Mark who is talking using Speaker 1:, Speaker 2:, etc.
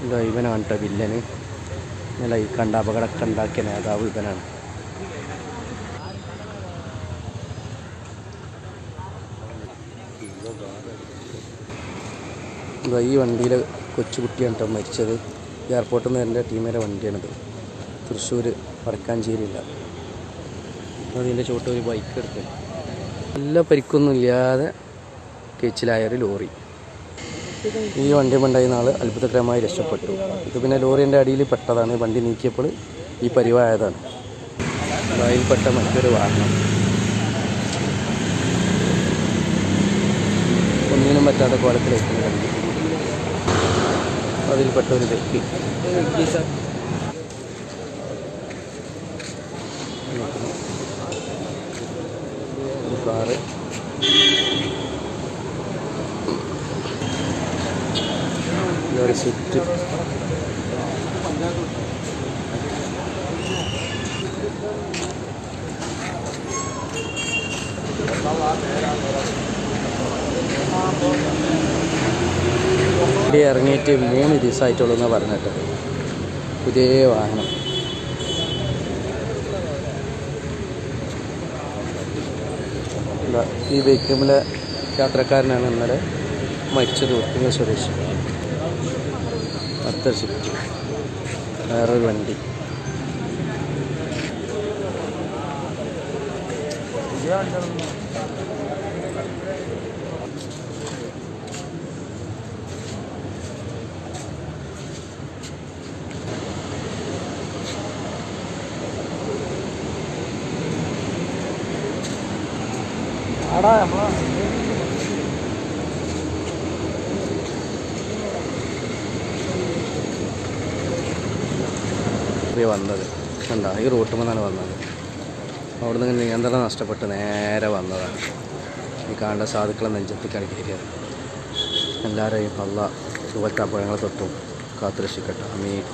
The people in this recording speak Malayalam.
Speaker 1: ഇതാ ഇവനാണ് കേട്ടോ വില്ലന്. ഇന്നലെ ഈ കണ്ട അപകടമൊക്കെ ഉണ്ടാക്കിയ നേതാവ് ഇവനാണ്. ഇതാ ഈ വണ്ടിയിൽ കൊച്ചുകുട്ടിയാണ് കേട്ടോ മരിച്ചത്. എയർപോർട്ടിൽ നിന്ന് എൻ്റെ ടീമിലെ വണ്ടിയാണിത്. തൃശ്ശൂർ വടക്കാഞ്ചേരിയില്ല. അതിൻ്റെ ചോട്ട് ഒരു ബൈക്ക് എടുത്ത് നല്ല പരിക്കൊന്നും ഇല്ലാതെ കേച്ചിലായൊരു ലോറി. ഈ വണ്ടി ഉണ്ടായിരുന്ന ആൾ അത്ഭുതകരമായി രക്ഷപ്പെട്ടു. ഇത് പിന്നെ ലോറിൻ്റെ അടിയിൽ പെട്ടതാണ്. വണ്ടി നീക്കിയപ്പോൾ ഈ പരിവായതാണ്. അതിൽപ്പെട്ട മറ്റൊരു വാഹനം ഒന്നിനും പറ്റാത്ത കോലത്തിലേക്ക് വണ്ടി. അതിൽപ്പെട്ട ഒരു വ്യക്തി കാറ് ഒരു സ്വിഫ്റ്റ്. വണ്ടി ഇറങ്ങിയിട്ട് 3 ദിവസമായിട്ടുള്ളൂ എന്നാണ് പറഞ്ഞിട്ട്. പുതിയ വാഹനം. ഈ ബൈക്കിലെ യാത്രക്കാരനാണ് ഇന്നലെ മരിച്ചത്. ഉറപ്പിങ്ങൽ സ്വദേശി. അടുത്ത സ്വിഫ്റ്റ്, വേറൊരു വണ്ടി. വന്നത് കണ്ട ഈ റൂട്ട് നിന്നാണ് വന്നത്. അവിടെ നിന്ന് നിയന്ത്രണം നഷ്ടപ്പെട്ട് നേരെ വന്നതാണ്. ഈ കാണേണ്ട സാധുക്കളെ നെഞ്ചത്തേക്കാണ് കയറിയത്. എല്ലാവരെയും അള്ളാഹ് ഇതുപോലത്തെ അപകടങ്ങളെ തൊട്ടും കാത്തുരക്ഷിക്കട്ടെ. ആമീൻ.